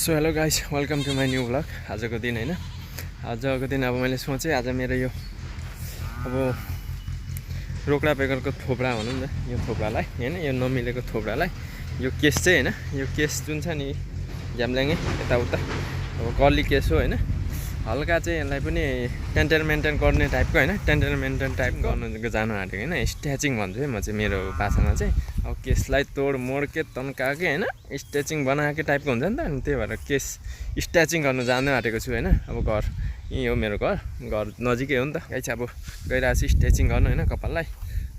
So hello guys, welcome to my new vlog. आजको दिन हैन, आजको दिन अब मैले सोचेँ आज मेरो यो अब रोक्डा बेगरको थोप्रा भनौँ न, यो थोप्रालाई हैन, यो नमिलेको थोप्रालाई यो केस चाहिँ हैन, यो केस जुन छ नि झ्याम्ल्याङे यताउता अब कर्ली केस हो हैन, हल्का चाहिँ यसलाई पनि टेन्टेन मेन्टेन गर्ने टाइपको हैन, टेन्टेन मेन्टेन टाइप गर्नु जानु आँटेको हैन, स्ट्याचिङ भन्छु है म चाहिँ मेरो भाषामा चाहिँ। अब केसलाई तोड मोडके तन्काके हैन, स्ट्रेचिङ बनाएकै टाइपको हुन्छ नि त, अनि त्यही भएर केस स्ट्याचिङ गर्नु जानु आँटेको छु हैन। अब घर यहीँ हो, मेरो घर नजिकै हो नि त। गाइस अब गइरहेको छु स्ट्रेचिङ गर्नु हैन कपाललाई।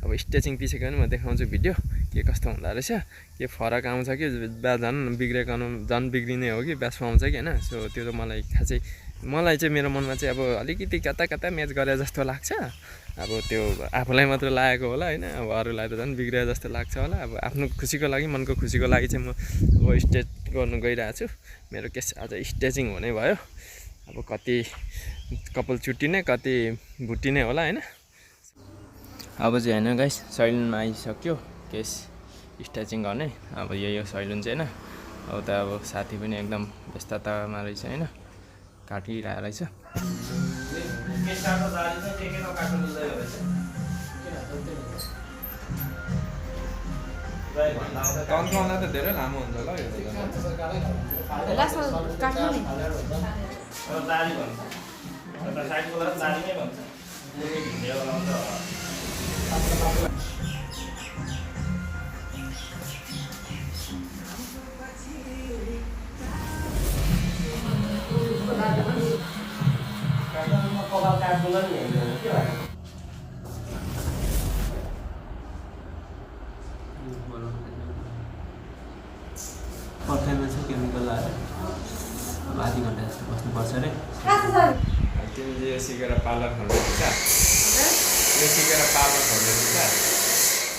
अब स्ट्रेचिङ पिछेको पनि म देखाउँछु भिडियो के कस्तो हुँदो रहेछ, के फरक आउँछ कि झन् बिग्रेको झन् बिग्रिने हो कि ब्यास आउँछ कि हैन। सो त्यो त मलाई चाहिँ मेरो मनमा चाहिँ अब अलिकति कता म्याच गरे जस्तो लाग्छ। अब त्यो आफूलाई मात्र लागेको होला हैन, अब अरूलाई त झन् बिग्रे जस्तो लाग्छ होला। अब आफ्नो खुसीको लागि, मनको खुसीको लागि चाहिँ म अब स्ट्रेच गर्नु गइरहेको छु। मेरो केस आज स्ट्रेचिङ हुने भयो। अब कति कपाल चुट्टिने कति भुट्टिने होला हैन। अब चाहिँ हैन गाइस, सैलुनमा आइसक्यो केस स्ट्रेचिङ गर्ने। अब यो सैलुन चाहिँ हैन, अब त अब साथी पनि एकदम व्यस्ततामा रहेछ हैन, काटिरहेको रहेछ। तन्काउँदा त धेरै लामो हुन्छ होला यो पर्खाइमा चाहिँ केमिकल लगाएर अब आधी घन्टा जस्तो बस्नुपर्छ अरे। तिमीले यो सिकेर पार्लर खोल्नु हुन्छ, यो सिकेर पार्लर खोल्नु हुन्छ।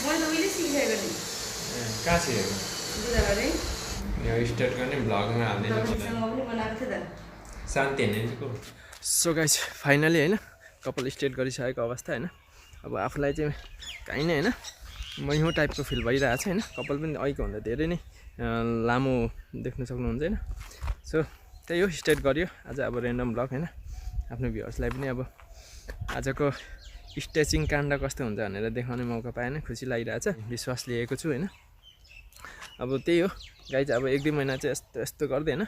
मैले उहिले सिकेको नि। कहाँ सिकेको? बुझाले यो स्टार्ट गर्ने भ्लगमा हाल्दिनु पनि बनाएको थियो त। शान्ति हेर्नेको। सो गाइस फाइनली हैन कपाल स्ट्रेट गरिसकेको अवस्था हैन। अब आफूलाई चाहिँ काहीँ नै हैन मैहुँ टाइपको फिल भइरहेको छ हैन। कपाल पनि अहिलेको भन्दा धेरै नै लामो देख्न सक्नुहुन्छ हैन। सो त्यही हो, स्ट्रेट गरियो आज। अब रेन्डम ब्लग हैन, आफ्नो भ्युअर्सलाई पनि अब आजको स्ट्रेचिङ काण्ड कस्तो हुन्छ भनेर देखाउने मौका पाएन, खुसी लागिरहेछ, विश्वास लिएको छु हैन। अब त्यही हो गाइज, अब 1-2 महिना चाहिँ यस्तो गर्दै हैन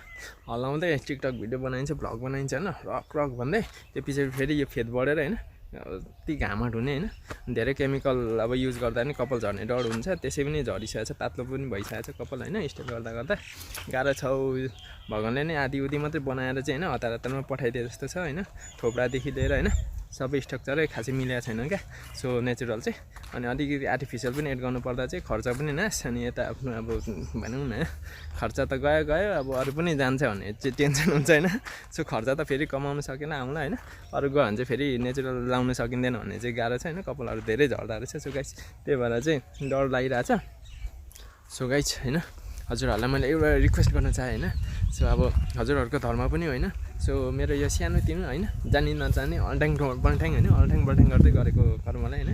हल्लाउँदै टिकटक भिडियो बनाइन्छ, भ्लग बनाइन्छ हैन, रक भन्दै त्यो पछि फेरि यो फेद बढेर हैन यति घामट हुने हैन, धेरै केमिकल अब युज गर्दा पनि कपाल झर्ने डर हुन्छ। त्यसै पनि झरिसकेको छ, पातलो पनि भइसकेको छ कपाल हैन। स्ट्रेट गर्दा गाह्रो छ। भगवानले नै आधी उधी मात्रै बनाएर चाहिँ हैन हतारमा पठाइदिए जस्तो छ हैन। थोप्रादेखि लिएर हैन सबै स्ट्रक्चरै खासै मिलेको छैन क्या। सो नेचुरल चाहिँ, अनि अलिकति आर्टिफिसियल पनि एड गर्नुपर्दा चाहिँ खर्च पनि नाश, अनि यता आफ्नो अब भनौँ न खर्च त गयो, अब अरू पनि जान्छ भने चाहिँ टेन्सन हुन्छ हैन। सो खर्च त फेरि कमाउनु सकेन आउँला हैन, अरू गयो भने चाहिँ फेरि नेचुरल लाउनु सकिँदैन भन्ने चाहिँ गाह्रो छ हैन। कपालहरू धेरै झर्दा रहेछ। सो गाइस त्यही भएर चाहिँ डर लागिरहेछ। सो गाइस हैन हजुरहरूलाई मैले एउटा रिक्वेस्ट गर्न चाहेँ हैन। सो अब हजुरहरूको धर्म पनि होइन। सो मेरो यो सानो तिनो हैन, जानी नजाने अल्ट्याङ बल्ट्याङ हैन, अल्ट्याङ बल्ट्याङ गर्दै गरेको कर्मलाई हैन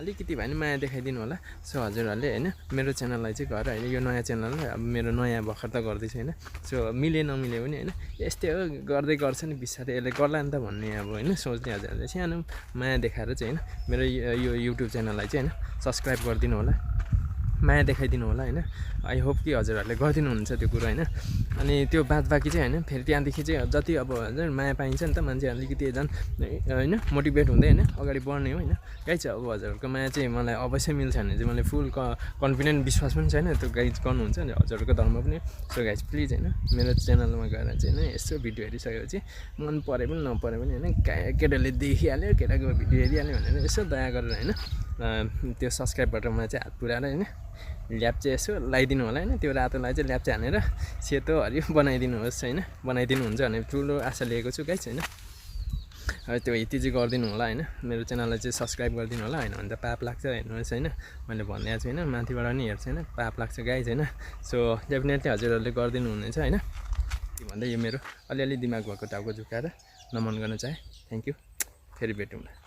अलिकति भए पनि माया देखाइदिनु होला। सो हजुरहरूले हैन मेरो च्यानललाई चाहिँ गएर हैन, यो नयाँ च्यानललाई अब मेरो नयाँ भर्खर त गर्दैछु हैन। सो मिले नमिले पनि हैन, यस्तै हो गर्दै गर्छ नि बिस्तारै यसले गर्ला नि त भन्ने अब हैन सोच्ने हजुरहरूले सानो माया देखाएर चाहिँ हैन मेरो यो युट्युब च्यानललाई चाहिँ हैन सब्सक्राइब गरिदिनु होला, माया देखाइदिनु होला हैन। आई होप कि हजुरहरूले गरिदिनुहुन्छ त्यो कुरो हैन। अनि त्यो बादबाँकी चाहिँ हैन फेरि त्यहाँदेखि चाहिँ जति अब हजुर माया पाइन्छ नि त, मान्छे अलिकति झन् हैन मोटिभेट हुँदै हैन अगाडि बढ्ने हो हैन। गाइज अब हजुरहरूको माया चाहिँ मलाई अवश्य मिल्छ भने चाहिँ मलाई फुल कन्फिडेन्ट विश्वास पनि छैन त्यो गाइज गर्नुहुन्छ नि हजुरहरूको धर्म पनि। सो गाइज प्लिज हैन मेरो च्यानलमा गएर चाहिँ हैन यसो भिडियो हेरिसकेपछि मन परे पनि नपरे पनि हैन केटाले देखिहाल्यो, केटाको भिडियो हेरिहाल्यो भनेर यसो दया गरेर हैन त्यो सब्सक्राइब बटनमा चाहिँ हात पुऱ्याएर हैन ल्याप चाहिँ यसो लगाइदिनु होला हैन। त्यो रातोलाई चाहिँ ल्याप चाहिँ हानेर सेतो हरियो बनाइदिनुहोस् हैन, बनाइदिनुहुन्छ भने ठुलो आशा लिएको छु गाइस हैन। त्यो यति चाहिँ गरिदिनु होला हैन, मेरो च्यानललाई चाहिँ सब्सक्राइब गरिदिनु होला हैन भने त पाप लाग्छ हेर्नुहोस् हैन। मैले भनिदिएको छु हैन, माथिबाट नि हेर्छु हैन, पाप लाग्छ गाइस हैन। सो डेफिनेटली हजुरहरूले गरिदिनु हुनेछ हैन भन्दै यो मेरो अलिअलि दिमाग भएको टाउको झुकाएर नमन गर्न चाहे। थ्याङ्क यू, फेरि भेटौँला।